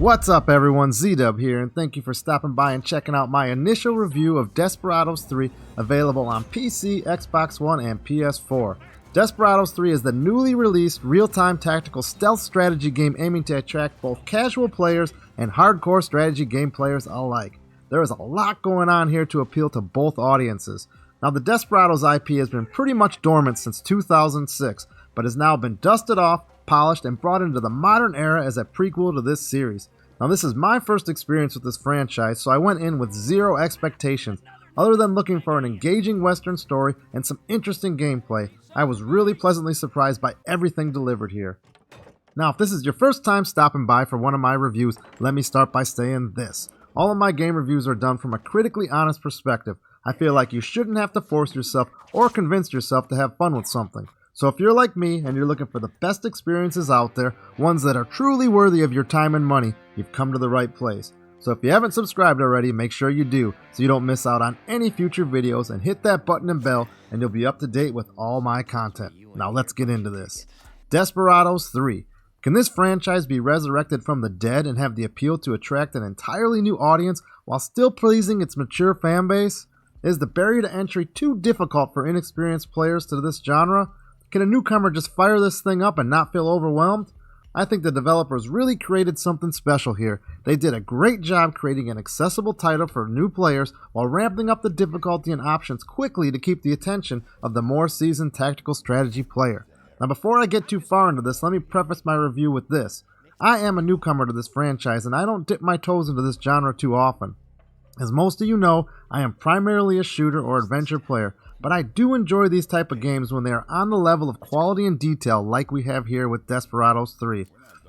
What's up everyone, Z-Dub here, and thank you for stopping by and checking out my initial review of Desperados 3, available on PC, Xbox One, and PS4. Desperados 3 is the newly released real-time tactical stealth strategy game aiming to attract both casual players and hardcore strategy game players alike. There is a lot going on here to appeal to both audiences. Now, the Desperados IP has been pretty much dormant since 2006, but has now been dusted off, polished, and brought into the modern era as a prequel to this series. Now, this is my first experience with this franchise, so I went in with zero expectations. Other than looking for an engaging Western story and some interesting gameplay, I was really pleasantly surprised by everything delivered here. Now, if this is your first time stopping by for one of my reviews, let me start by saying this. All of my game reviews are done from a critically honest perspective. I feel like you shouldn't have to force yourself or convince yourself to have fun with something. So if you're like me and you're looking for the best experiences out there, ones that are truly worthy of your time and money, you've come to the right place. So if you haven't subscribed already, make sure you do so you don't miss out on any future videos, and hit that button and bell and you'll be up to date with all my content. Now let's get into this. Desperados 3. Can this franchise be resurrected from the dead and have the appeal to attract an entirely new audience while still pleasing its mature fanbase? Is the barrier to entry too difficult for inexperienced players to this genre? Can a newcomer just fire this thing up and not feel overwhelmed? I think the developers really created something special here. They did a great job creating an accessible title for new players while ramping up the difficulty and options quickly to keep the attention of the more seasoned tactical strategy player. Now, before I get too far into this, let me preface my review with this. I am a newcomer to this franchise and I don't dip my toes into this genre too often. As most of you know, I am primarily a shooter or adventure player, but I do enjoy these type of games when they are on the level of quality and detail like we have here with Desperados 3.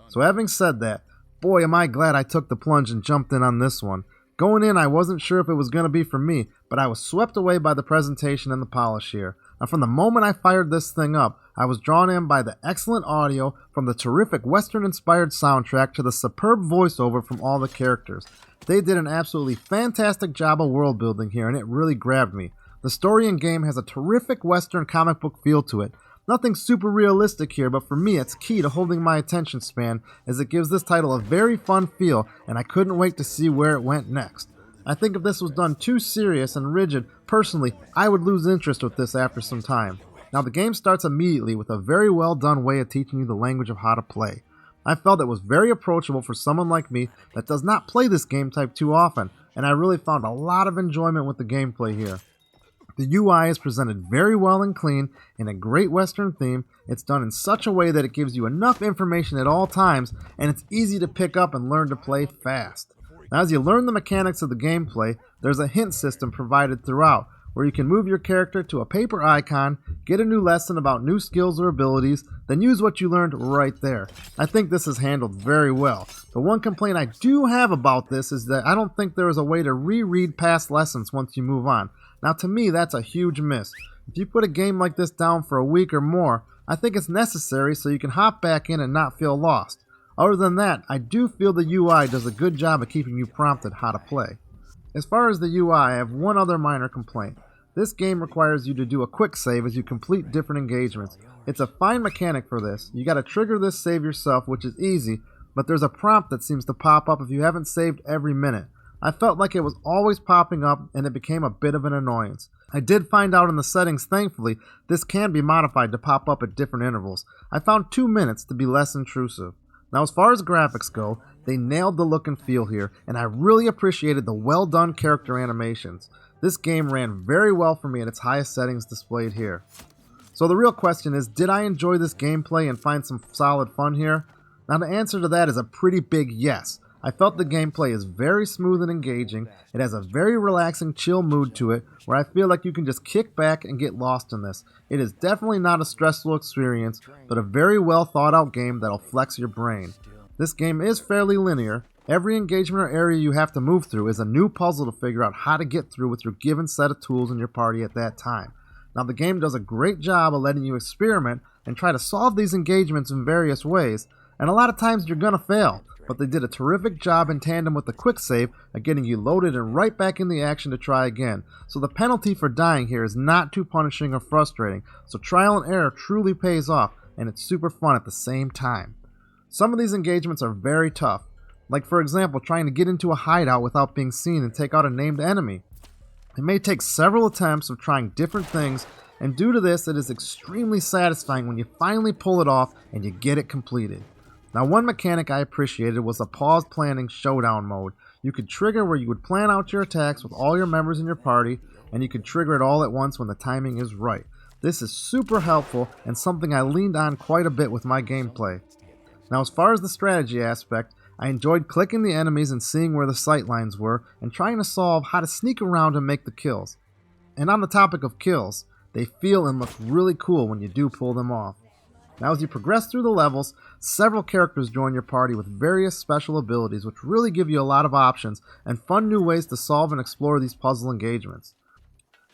So having said that, boy am I glad I took the plunge and jumped in on this one. Going in, I wasn't sure if it was going to be for me, but I was swept away by the presentation and the polish here. And from the moment I fired this thing up, I was drawn in by the excellent audio, from the terrific Western-inspired soundtrack to the superb voiceover from all the characters. They did an absolutely fantastic job of world building here, and it really grabbed me. The story and game has a terrific Western comic book feel to it. Nothing super realistic here, but for me it's key to holding my attention span, as it gives this title a very fun feel, and I couldn't wait to see where it went next. I think if this was done too serious and rigid, personally, I would lose interest with this after some time. Now, the game starts immediately with a very well done way of teaching you the language of how to play. I felt it was very approachable for someone like me that does not play this game type too often, and I really found a lot of enjoyment with the gameplay here. The UI is presented very well and clean in a great Western theme. It's done in such a way that it gives you enough information at all times, and it's easy to pick up and learn to play fast. Now, as you learn the mechanics of the gameplay, there's a hint system provided throughout, where you can move your character to a paper icon, get a new lesson about new skills or abilities, then use what you learned right there. I think this is handled very well. The one complaint I do have about this is that I don't think there is a way to reread past lessons once you move on. Now, to me, that's a huge miss. If you put a game like this down for a week or more, I think it's necessary so you can hop back in and not feel lost. Other than that, I do feel the UI does a good job of keeping you prompted how to play. As far as the UI, I have one other minor complaint. This game requires you to do a quick save as you complete different engagements. It's a fine mechanic for this. You gotta trigger this save yourself, which is easy, but there's a prompt that seems to pop up if you haven't saved every minute. I felt like it was always popping up, and it became a bit of an annoyance. I did find out in the settings, thankfully, this can be modified to pop up at different intervals. I found 2 minutes to be less intrusive. Now, as far as graphics go, they nailed the look and feel here, and I really appreciated the well done character animations. This game ran very well for me at its highest settings displayed here. So the real question is, did I enjoy this gameplay and find some solid fun here? Now, the answer to that is a pretty big yes. I felt the gameplay is very smooth and engaging. It has a very relaxing, chill mood to it, where I feel like you can just kick back and get lost in this. It is definitely not a stressful experience, but a very well thought out game that'll flex your brain. This game is fairly linear. Every engagement or area you have to move through is a new puzzle to figure out how to get through with your given set of tools in your party at that time. Now, the game does a great job of letting you experiment and try to solve these engagements in various ways, and a lot of times you're gonna fail. But they did a terrific job in tandem with the quick save of getting you loaded and right back in the action to try again. So the penalty for dying here is not too punishing or frustrating, so trial and error truly pays off, and it's super fun at the same time. Some of these engagements are very tough. Like for example, trying to get into a hideout without being seen and take out a named enemy. It may take several attempts of trying different things, and due to this, it is extremely satisfying when you finally pull it off and you get it completed. Now, one mechanic I appreciated was the pause planning showdown mode. You could trigger where you would plan out your attacks with all your members in your party, and you could trigger it all at once when the timing is right. This is super helpful and something I leaned on quite a bit with my gameplay. Now, as far as the strategy aspect, I enjoyed clicking the enemies and seeing where the sight lines were and trying to solve how to sneak around and make the kills. And on the topic of kills, they feel and look really cool when you do pull them off. Now as you progress through the levels, several characters join your party with various special abilities which really give you a lot of options and fun new ways to solve and explore these puzzle engagements.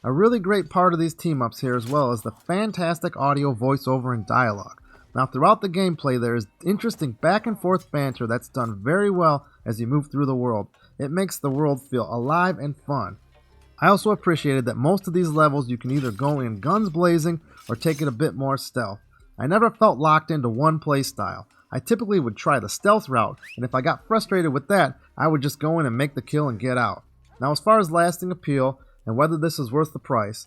A really great part of these team-ups here as well is the fantastic audio voiceover and dialogue. Now throughout the gameplay there is interesting back and forth banter that's done very well as you move through the world. It makes the world feel alive and fun. I also appreciated that most of these levels you can either go in guns blazing or take it a bit more stealth. I never felt locked into one play style. I typically would try the stealth route, and if I got frustrated with that, I would just go in and make the kill and get out. Now as far as lasting appeal and whether this is worth the price,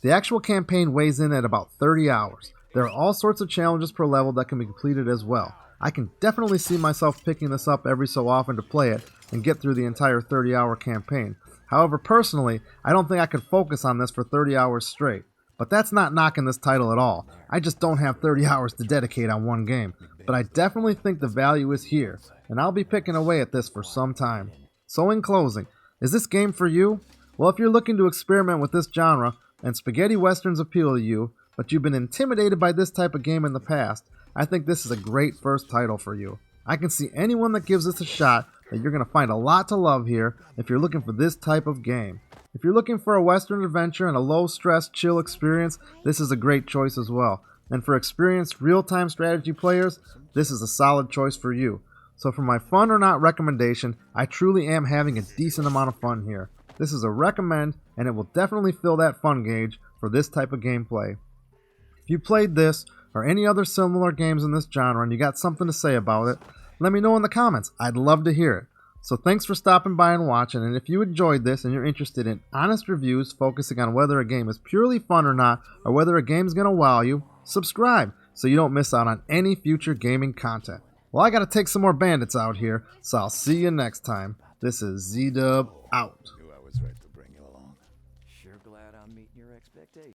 the actual campaign weighs in at about 30 hours. There are all sorts of challenges per level that can be completed as well. I can definitely see myself picking this up every so often to play it and get through the entire 30-hour campaign. However, personally, I don't think I could focus on this for 30 hours straight. But that's not knocking this title at all. I just don't have 30 hours to dedicate on one game. But I definitely think the value is here, and I'll be picking away at this for some time. So in closing, is this game for you? Well, if you're looking to experiment with this genre, and spaghetti westerns appeal to you, but you've been intimidated by this type of game in the past, I think this is a great first title for you. I can see anyone that gives this a shot that you're going to find a lot to love here if you're looking for this type of game. If you're looking for a western adventure and a low-stress, chill experience, this is a great choice as well. And for experienced real-time strategy players, this is a solid choice for you. So for my fun or not recommendation, I truly am having a decent amount of fun here. This is a recommend, and it will definitely fill that fun gauge for this type of gameplay. If you played this or any other similar games in this genre and you got something to say about it, let me know in the comments. I'd love to hear it. So thanks for stopping by and watching, and if you enjoyed this and you're interested in honest reviews focusing on whether a game is purely fun or not, or whether a game's going to wow you, subscribe so you don't miss out on any future gaming content. Well, I gotta take some more bandits out here, so I'll see you next time. This is Z-Dub out.